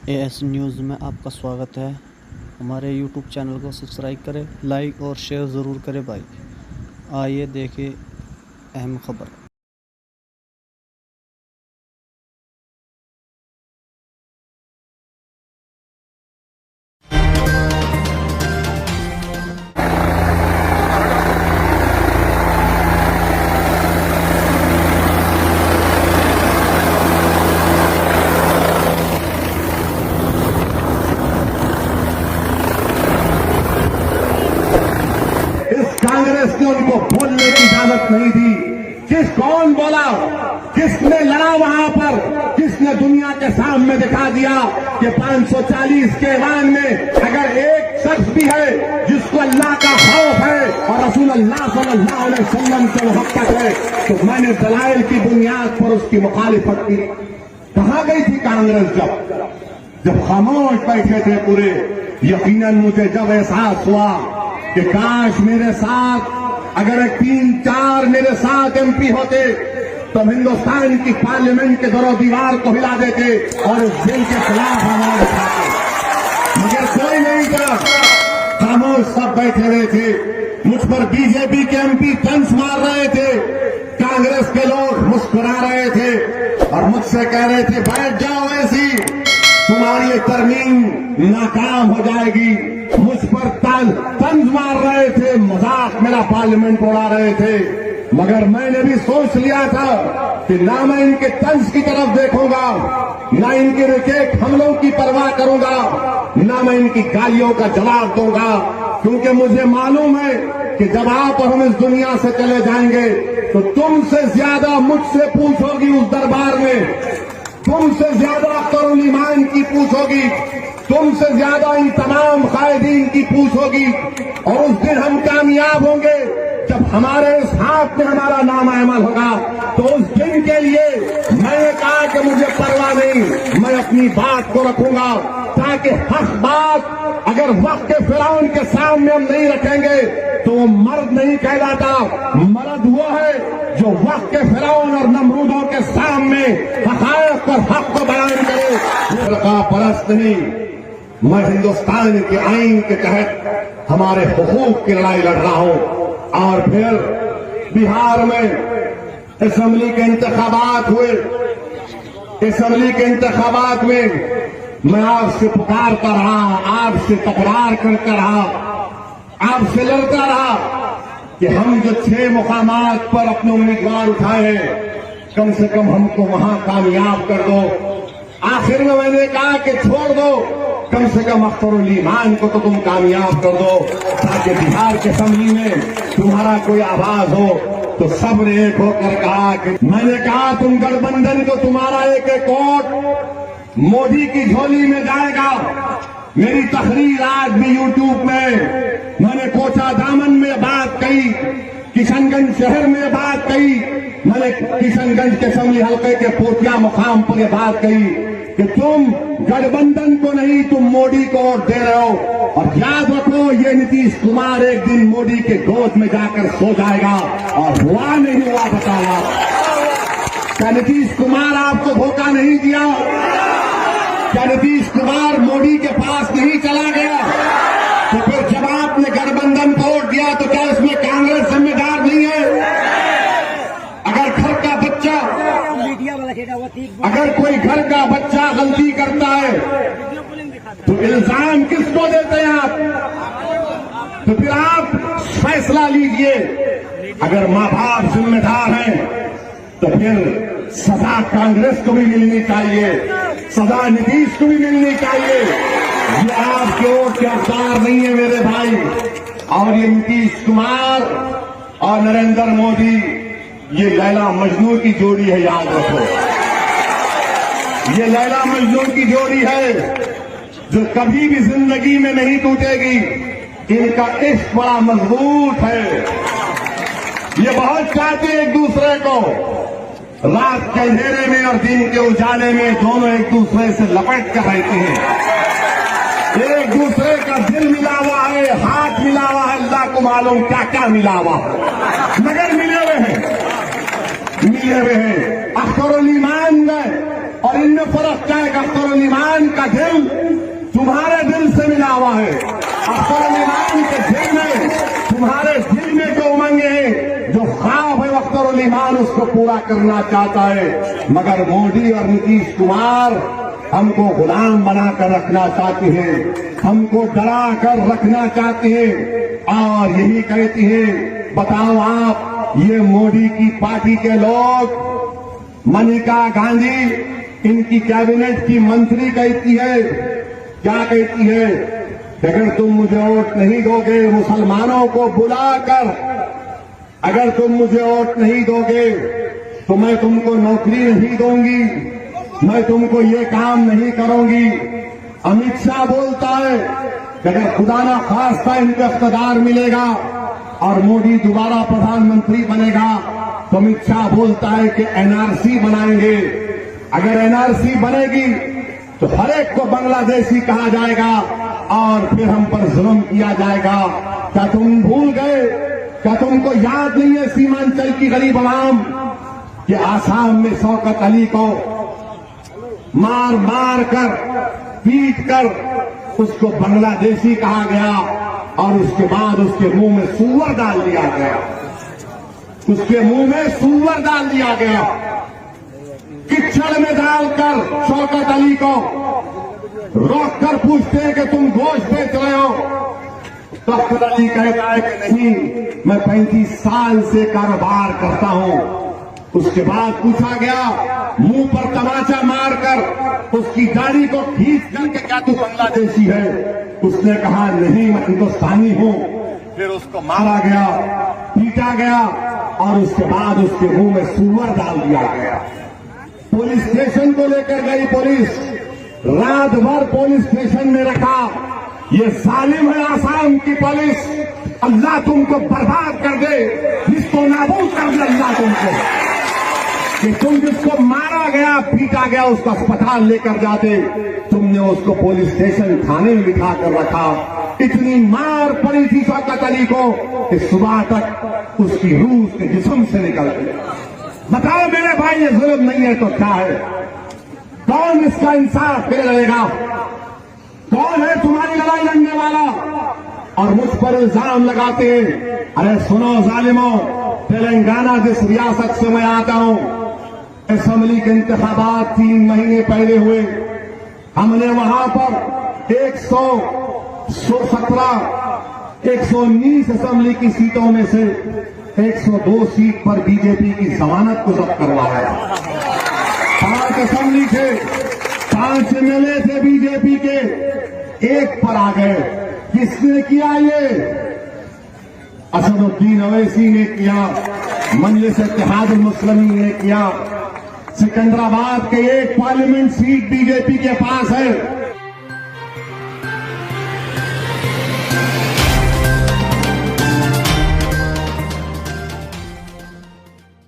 As news में आपका स्वागत है। हमारे यूट्यूब चैनल को सब्सक्राइब करें, लाइक और शेयर ज़रूर करें भाई। आइए देखिए अहम खबर। कांग्रेस ने उनको बोलने की इजाजत नहीं दी। कौन बोला, किसने लड़ा वहां पर, किसने दुनिया के सामने दिखा दिया कि 540 के ऐवान में अगर एक शख्स भी है जिसको अल्लाह का खौफ है और रसूल अल्लाह सल्लल्लाहु अलैहि वसल्लम से मोहब्बत है, तो मैंने दलाइल की बुनियाद पर उसकी मुखालिफत की। कहां गई थी कांग्रेस जब खामोश बैठे थे पूरे। यकीनन मुझे जब एहसास हुआ कि काश मेरे साथ अगर 3-4 मेरे साथ एमपी होते तो हिंदुस्तान की पार्लियामेंट के दरो दीवार को हिला देते और इस बिल के खिलाफ आवाज उठाते, मगर कोई नहीं था। खामोश सब बैठे रहे थे। मुझ पर बीजेपी के एमपी तंज मार रहे थे, कांग्रेस के लोग मुस्कुरा रहे थे और मुझसे कह रहे थे बैठ जाओ, ऐसी तुम्हारी ये तरमीम नाकाम हो जाएगी। मुझ पर तंज मार रहे थे, मजाक मेरा पार्लियामेंट उड़ा रहे थे, मगर मैंने भी सोच लिया था कि ना मैं इनके तंज की तरफ देखूंगा, ना इनके रकेट हमलों की परवाह करूंगा, ना मैं इनकी गालियों का जवाब दूंगा, क्योंकि मुझे मालूम है कि जब आप और हम इस दुनिया से चले जाएंगे तो तुमसे ज्यादा मुझसे पूछोगी उस दरबार में, तुमसे ज्यादा अख्तरुल ईमान की पूछोगी, तुमसे ज्यादा इन तमाम कायदीन की पूछोगी। और उस दिन हम कामयाब होंगे जब हमारे इस हाथ में हमारा नाम अमल होगा। तो उस दिन के लिए मैंने कहा कि मुझे परवाह नहीं, मैं अपनी बात को रखूंगा, ताकि हक बात अगर वक्त के फिरौन के सामने हम नहीं रखेंगे तो वो मर्द नहीं कहलाता। मर्द वो है जो वक्त के फिरौन और नमरूदों के सामने हक़ाइक़ और हक को बयान करे। फिरका परस्त नहीं, मैं हिंदुस्तान के आईन के तहत हमारे हुकूक की लड़ाई लड़ रहा हूं। और फिर बिहार में असेंबली के इंतखाबात हुए। असेंबली के इंतखाबात में मैं आपसे पुकारता रहा, आपसे तकरार करता रहा, आपसे लड़ता रहा कि हम जो 6 मुकामात पर अपने उम्मीदवार उठाए हैं, कम से कम हमको वहां कामयाब कर दो। आखिर में मैंने कहा कि छोड़ दो, कम से कम अख्तरुल ईमान को तो तुम कामयाब कर दो, ताकि बिहार के असेंबली में तुम्हारा कोई आवाज हो। तो सबने एक होकर कहा कि मैंने कहा तुम गठबंधन को तुम्हारा एक वोट मोदी की झोली में जाएगा। मेरी तकरीर आज भी यूट्यूब में मैंने कोचा दामन में बात कही, किशनगंज शहर में बात कही, मैंने किशनगंज के असेंबली हल्के के पोतिया मुकाम पर यह बात कही कि तुम गठबंधन को नहीं, तुम मोदी को वोट दे रहे हो। और याद रखो, ये नीतीश कुमार एक दिन मोदी के गोद में जाकर सो जाएगा। और हुआ नहीं हुआ बताया, क्या नीतीश कुमार आपको धोखा नहीं दिया? क्या नीतीश कुमार मोदी के पास नहीं चला गया? तो फिर जब आपने गठबंधन को वोट दिया तो क्या इसमें कांग्रेस जिम्मेदार नहीं है? अगर घर का बच्चा, अगर कोई घर का बच्चा गलती करता है तो इल्जाम किसको देते हैं आप? तो फिर आप फैसला लीजिए। अगर माँ बाप जिम्मेदार हैं तो फिर सजा कांग्रेस को भी मिलनी चाहिए, सजा नीतीश को भी मिलनी चाहिए। ये आपके वोट के हकदार नहीं है मेरे भाई। और ये नीतीश कुमार और नरेंद्र मोदी, ये लैला मजनू की जोड़ी है, याद रखो। ये लैला मजनू की जोड़ी है जो कभी भी जिंदगी में नहीं टूटेगी। इनका इश्क बड़ा मजबूत है। ये बहुत चाहते एक दूसरे को, रात के अंधेरे में और दिन के उजाले में दोनों एक दूसरे से लपट कर रहते हैं। एक दूसरे का दिल मिला हुआ है, हाथ मिला हुआ है, अल्लाह को मालूम क्या क्या मिला हुआ है, मगर मिले हुए हैं, मिले हुए हैं। अख्तरुल ईमान में और और इनमें फर्क क्या है कि अख्तरुल ईमान का दिल तुम्हारे दिल से मिला हुआ है। अख्तरुल ईमान के दिल में, तुम्हारे दिल में जो उमंगे हैं, जो ख्वाब है, अख्तरुल ईमान उसको पूरा करना चाहता है। मगर मोदी और नीतीश कुमार हमको गुलाम बनाकर रखना चाहते हैं, हमको डरा कर रखना चाहते हैं और यही कहती हैं, बताओ आप, ये मोदी की पार्टी के लोग, मनिका गांधी इनकी कैबिनेट की मंत्री कहती है, क्या कहती है, अगर तुम मुझे वोट नहीं दोगे, मुसलमानों को बुलाकर अगर तुम मुझे वोट नहीं दोगे तो मैं तुमको नौकरी नहीं दूंगी, मैं तुमको ये काम नहीं करूंगी। अमित शाह बोलता है कि अगर खुदा ना खास्ता इनको इख्तियार मिलेगा और मोदी दोबारा प्रधानमंत्री बनेगा तो अमित शाह बोलता है कि एनआरसी बनाएंगे। अगर एनआरसी बनेगी तो हर एक को बांग्लादेशी कहा जाएगा और फिर हम पर जुल्म किया जाएगा। क्या तुम भूल गए, क्या तुमको याद नहीं है सीमांचल की गरीब आवाम कि आसाम में शौकत अली को मार मार कर, पीट कर उसको बांग्लादेशी कहा गया और उसके बाद उसके मुंह में सूअर डाल दिया गया, उसके मुंह में सूअर डाल दिया गया, किचड़ में डालकर शौकत अली को रोक कर पूछते हैं कि तुम गोश्त बेच रहे हो, तो शौकत अली कहता है कि नहीं, मैं 35 साल से कारोबार करता हूं। उसके बाद पूछा गया, मुंह पर तमाचा मारकर उसकी दाढ़ी को खींच करके, क्या तू बांग्लादेशी है? उसने कहा नहीं, मैं हिंदुस्तानी हूं। फिर उसको मारा गया, पीटा गया और उसके बाद उसके मुंह में सूअर डाल दिया गया। पुलिस स्टेशन को लेकर गई पुलिस, रात भर पुलिस स्टेशन में रखा। ये जालिम है आसाम की पुलिस, अल्लाह तुमको बर्बाद कर दे, जिसको नाबूद कर दे अल्लाह तुमको। कि तुम जिसको मारा गया, पीटा गया, उसको अस्पताल लेकर जाते, तुमने उसको पुलिस स्टेशन थाने में बिठा कर रखा। इतनी मार पड़ी थी शौकत अली को कि सुबह तक उसकी रूह उसके जिस्म से निकल गई। बताओ मेरे भाई, ये जुल्म नहीं है तो क्या है? कौन इसका इंसाफ फिर लड़ेगा? कौन है तुम्हारी लड़ाई लड़ने वाला? और मुझ पर इल्जाम लगाते हैं, अरे सुनो जालिमों, तेलंगाना जिस रियासत से मैं आता हूं, असेंबली के इंतखाबात 3 महीने पहले हुए। हमने वहां पर 119 असेंबली की सीटों में से 102 सीट पर बीजेपी की जमानत को जब्त करवाया। 5 असेंबली थे, 5 एमएलए थे बीजेपी के, 1 पर आ गए। किसने किया ये? असदुद्दीन अवैसी ने किया, मजलिस इत्तेहादुल मुस्लिमीन ने किया। सिकंदराबाद के 1 पार्लियामेंट सीट बीजेपी के पास है,